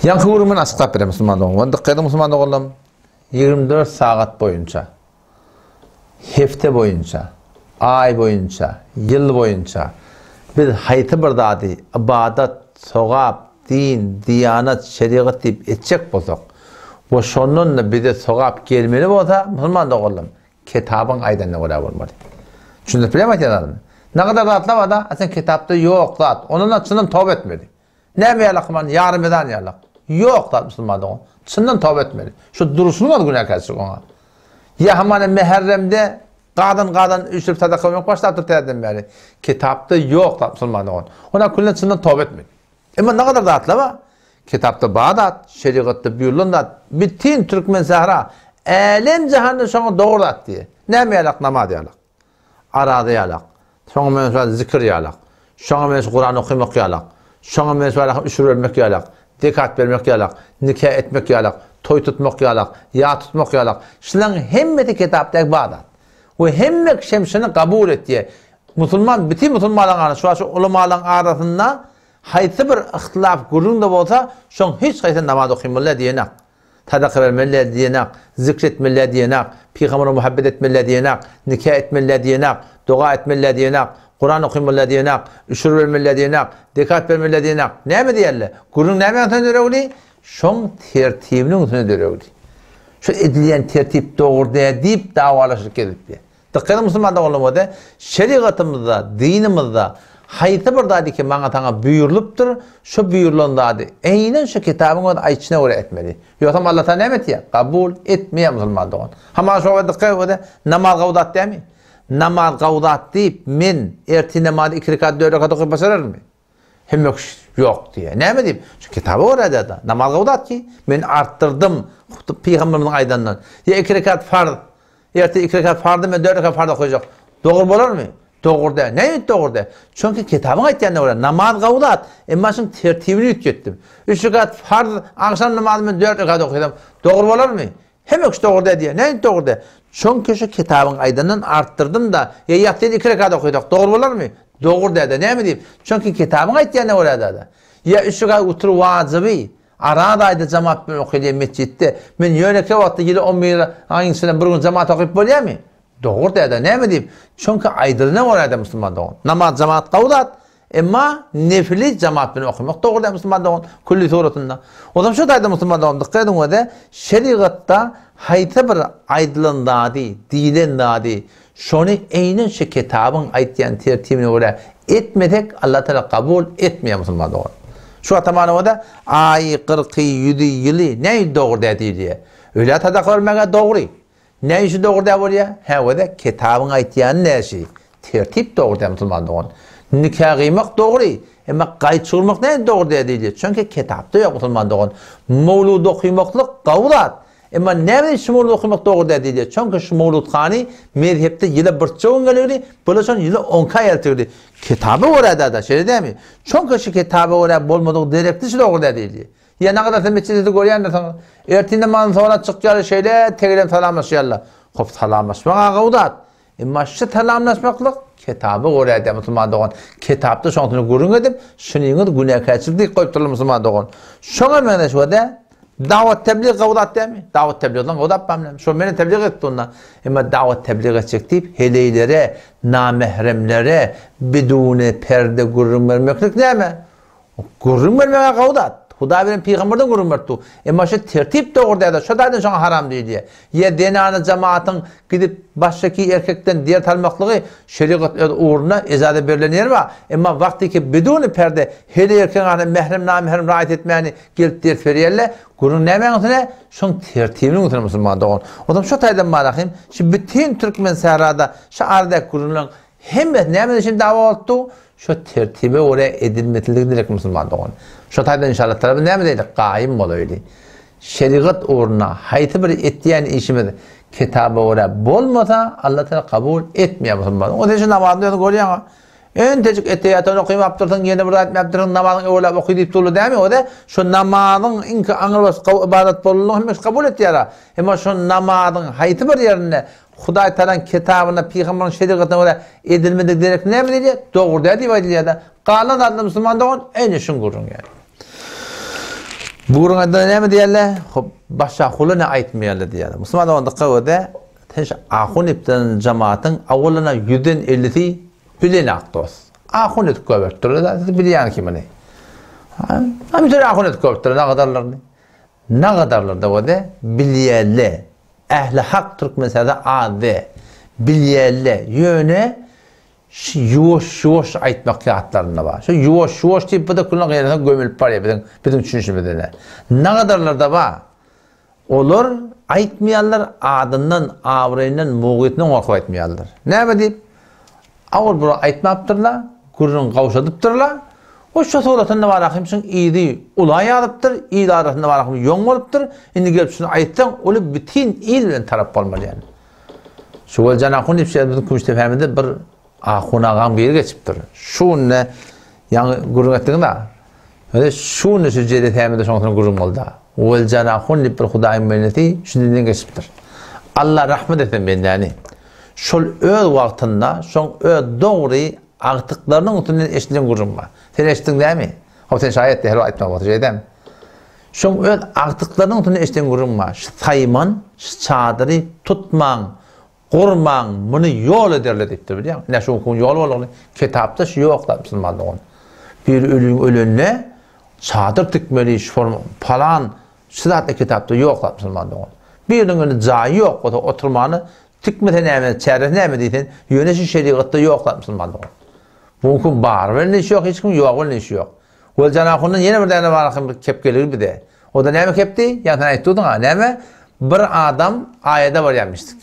Yankı gurumun asıqlap bere musulmanlığı. Onda qayda musulmanlığı oğlum 24 saat boyunca, hefte boyunca, ay boyunca, yıl boyunca biz hayti bir dadi, ibadat, sogap, din, diyanat, şeriat deyip etcek bolsak, bu şonunla bize sogap gelmeli bolsa musulmanlığı oğlum kitabın aydanına göre olmalı. Çünkü bilemez yanarım. Ne kadar rahatlama da aslında kitapta yok zat. Onunla çının tövbe etmeli. Ne mi yalakman? Yarım eden yalak. Yok zat musulmanlığı. Çından tövbe etmeli. Şu duruşunu var günah kesik ona. Ya hemen meherremde kadın üçlüp sadaka yok başlattı terden beri. Kitapta yok zat musulmanlığı. Ona küllen çından tövbe etmeli. Ama ne kadar rahatlama? Kitapta Bağdat, şeriatta buyurulanda bütün Türkmen Sahra elin cihanın şonu doğrulat diye. Ne mi yalak namaz yalak. Arada yalak. Şoňa men zikir yalak. Şoňa men Kur'an okumak yalak. Şoňa men üçür ölmek yalak. Zekat vermek yalak. Nikah etmek yalak. Toy tutmak yalak. Ya tutmak yalak. Şuların hemmeti kitapda Bağdat. O hemmek şemsini kabul et diye. Musulman, bütün musulmanların şu ulamaların arasında hayti bir ihtilaf gurunda bolsa, şoň hiç gaýta namaz okuymaly diýenek. Sadaka vermeli diýenek, zikretmeli diýenek, Peýgambere muhabbet etmeli diýenek, nikah etmeli diýenek, dua etmeli diýenek, Kur'an okumaly diýenek, üçür vermeli diýenek, zekat vermeli diýenek. Näme diýerler? Gurun näme ýa-da döregli? Şoň tertibini üstüne döregli. Şu edilen tertip dogry diýip dawalaşyp gelipdi. Diqqatli musulmanda bolmady. Şeriatymyzda, dinimizde hayti bir dadi ki maňa taňa buyurulupdyr, şu buyurulanda eýnen şu kitabyň aýçyna göre etmeli. Ýoksa Allah taala näme etýär? Kabul etmeýär musulmandyň. Hama şu wagtda namaz gawdat diými? Namaz gawdat diýip men erti namaz 2 rekat 4 rekat okup başararmı? Hemmek yok diýe. Näme diýip? Şu kitaby orada da namaz gawdat ki men arttırdım Peýgamberiň aýdandan. Ya 2 rekat farz, erti 2 rekat farz men 4 rekat farz okuyjak. Dogry bolarmy? Doğru da. Ne doğru da? Çünkü kitabın aytýanına göre namaz gawdat, emma şuň tertibini ýetdim. 3 rekat farz, akşam namazyny 4 rekat okudum. Doğru bolarmy? Hemmek doğru da diýe. Ne doğru da? Çünkü şu kitabın aydandan arttırdım da ya ýatdy 2 rekat okuydak. Doğru bolarmy? Doğru da. Näme diýip? Çünkü kitabın aytýanına göre da. Ya 3 rekat otur wajibi. Arada ayda cemaat bilen okuýan mesjitde men ýönekle wagtda ýyly 11 aýynyň bir gün cemaat okuýup bolýarmy? Doğru da näme diýip? Çünkü aýdyryna göre musulmandyň. Namaz cemaat gawdat, emma nefli cemaat bilen okumak doğru da musulmandyň külli suratynda. Odam şu daýda musulmandyň diqqat ediň we şeriatda haýty bir aýdylandady, diýilendady, şonu eýnen şu kitabyň aýtýan tertibine göre etmedek Allah taala kabul etmeýär musulmandyň. Şu atamana da ay 40 100 ýyly ne doğru da diýdi. Öyle sadaka vermege doğru. Ne işi doğru da var ya? He de kitabın aytýan näşi? Tertip doğru da musulmandyň. Nikah gıymak doğru. Ama gaýt çurmak ne doğru da diýdi. Çünkü kitapda ýok musulmandyň. Mawlud okuýmaklyk gawdat. Ama näme şu mawlud okuýmak doğru da diýdi. Çünkü şu mawludhany mezhepde ýyly bir çoğun gelýärdi. Bulaşan ýyly 10 ýeltirdi. Kitabı orada da şeýle dämi? Çünkü şu kitabı orada bolmadyk direkti şu doğru da diýdi. Ya ne kadar temizçiliği görýän de ertinde man sonra çykýar şeýle tegelen salamlaşýarlar. Hop salamlaşmaga gawdat. Emma şu salamlaşmaklyk kitabı orada musulmandyň. Kitapda şoňsyny görüň edip, şunyňy günäkärçilik goýup durýar musulmandyň. Şoňa mene şu da dawat tebliğ gawdat diými? Dawat tebliğden gawdat bamlam. Şu meni tebliğ etdi onda. Emma dawat tebliğ etjek diýip heleýlere, namehremlere biduni perde görüň bermeklik näme? Görüň bermege gawdat. Huda bilen Peýgamberden görünmerdi. Emma şu tertip doğru da şu daýdan şoňa haram diýdi. Ya denany jamaatyň gidip başdaki erkekden diýer talmaklygy şeriat uğruna izade berilenýär. Emma wagtyki biduni perde hele erkeňe mehrem namehrem raýat etmäni gelip der ferýärler. Gurun näme şoň tertibini unutan musulmandyň. Odam şu taýdan marahym, şu bütün Türkmen Sahrada şu arda gurunlaryň hemme näme şin dawa boldy? Şu tertibe oraya edilmetilik direk musulmandyň. Şu taýda inşallah tarapy näme diýdik? Gaýym bolaýly. Şeriat uğruna haýty bir etýän işimiz kitaba oraya bolmasa Allah taala kabul etmeýär musulmandyň. O deşe namazyny görýän. En tejik etýän okuýap dursaň ýene bir aýtmap dursaň namazyny öwlap okuýdyp durdy dämi? O da şu namazyň inki aňyrbas ibadat bolmagyny kabul etýär. Emma şu namazyň haýty bir ýerine Hudaý talan kitabyna Peýgamberiň şeriatyna göre edilmedik direk näme diýdi? Dogry diýip aýdylýar da. Galan adlı musulmandyň ene şuň görüň ýa. Bugün adına ne mi diyorlar? Başka kuluna aytmayalım diyorlar. Müslüman onda kavga teş ahun ipten cemaatin avuluna 150'si bilen aktos. Ahun et kovertler da bilen kimini. Ama bir ahun et kovertler ne kadarlarını. Ne kadarlar da o da bilyelle. Ehli hak Türk mesela adı bilyelle yöne yuvaş aytmak kağıtlarına var. Şu yuvaş deyip bu da kullan gayrına gömülüp var ya bizim düşünüşümüzde. Ne kadarlar da var. Olur aytmayanlar adından, avrayından, muğitinden korku aytmayanlar. Ne deyip? Ağır bunu aytmaptırlar, gururun kavuşadıptırlar. O şatoğlatında var akımsın iyiydi ulay alıptır, iyiydi arasında var akım yoğun oluptır. Şimdi gelip şunu ayttan, onu bütün iyiyle taraf olmalı yani. Şu olcan akun deyip şey bizim kümüşte fehmede bir akun ağam bir geçiptir. Şu ne, yani gururun ettiğinde, öyle şu ne süccede fehmede şoğutun gururun oldu. Olcan akun deyip bir Hudayın müenneti şundan geçiptir. Allah rahmet etsin ben yani. Şol öz vaktinde, şol öz doğru aktıklarının üstünden eşitliğin gururun var. Sen eşittin değil mi? O sen şayet de helal etmek var. Şey değil mi? Şol öz aktıklarının üstünden eşitliğin gururun var. Sayman, çadırı tutman, kurman, bunu yol ederler deyiptir biliyor musun? Ne şu okun yol olur. Kitapta şu yok da Müslümanlar onu. Bir ölünne çadır tıkmeli, falan, sıratlı kitapta yok da Müslümanlar onu. Birinin önü cahil yok, o da oturmanı tıkmeten emin, çerez ne mi deysen, yönesi şeriatta yok da Müslümanlar onu. Bunun bar var ne iş yok, hiç kim yok var ne iş yok. O canakundan yine bir tane var kep gelir bir de. O da ne mi kepti? Yani sen ayıttırdın ha, ne mi? Bir adam ayette var yapmıştık.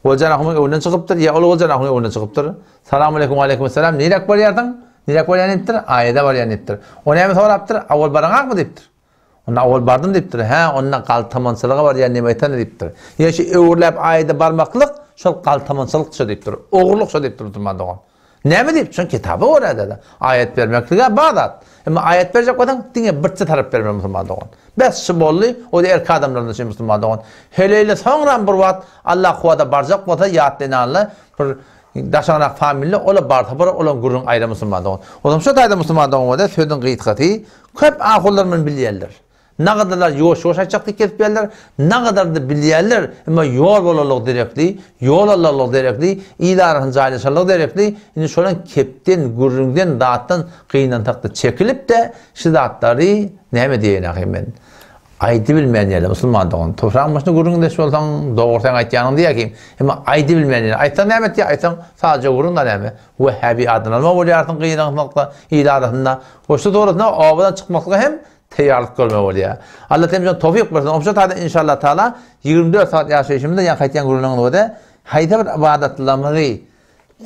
O canakundan önünden çıkıptır, ya o canakundan önünden çıkıptır. Selamun aleyküm aleyküm selam. Nilek var yardın? Nilek var yanıptır? Ayette var yanıptır. O ne mi soraptır? Avval baranaq mı deyiptir? Onun avval bardım deyiptir. Ha, ondan qaltamançılığı var yani nemetan deyiptir. Ya şu öğürlep ayette barmaklık, şol qaltamançılık şu deyiptir. Oğurluk şu deyiptir durmadı o. Ne mi deyip? Çünkü kitabı orada da. Ayet vermekliğe bağdat. Ama ayet verecek olan dine birçe taraf vermem Müslüman doğan. Bes şıbollu, o da erk adamlarının için Müslüman doğan. Heleyle sonra bir vaat Allah kuvada barcak vata yaatlayın Allah. Daşanak familli, ola bartabara, ola gurun ayrı Müslüman doğan. O zaman şu tayda Müslüman doğan vada sözün gıytkatı, köp ahullarımın biliyerler. Ne kadarlar yoğuş açacaktık ketip yerler, ne kadar da biliyerler ama yol olalıq direkli, yol olalıq direkli, idarın cahilişalıq direkli, yani şolan kepten, gurrungden, dağıttan, kıyınan taktı çekilip de şu dağıtları ne mi diyeyim ben? Aydı bilmeyen yerler, Müslüman doğun. Toprağın başında gurrungda şu olsan, doğurtan aytyanın diye ki, ama aydı bilmeyen yerler. Aytsan ne mi diye, aytsan sadece gurrun da ne mi? Vehhabi adını alma, oluyor artık kıyınan taktı, idarında. O şu doğrusunda avadan çıkmakla hem teyarlık görme oluyor. Allah temizden tevfik versin. Omşa tadı inşallah Teala 24 saat yaşayışımızda yan kayıtyan gurulunun oda hayda bir ibadetlerimizi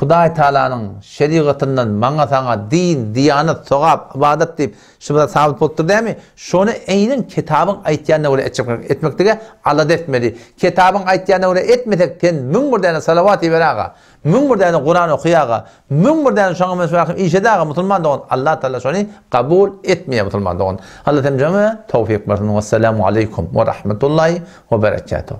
Huday Teala'nın şeriatından bana sana din, diyanet, sogap, ibadet deyip şimdi sabit boldur değil mi? Şunu eynin kitabın aytyanına öyle etmektige Allah etmedi. Kitabın aytyanına öyle etmedikten mün buradan salavat-ı veraga, mün buradan Kur'an okuyaga, mün buradan şuna mesela işedaga Müslüman doğun. Allah Teala şunu kabul etmeye Müslüman doğun. Allah temizden tevfik versin. Vesselamu aleyküm ve rahmetullahi ve berekatuhu.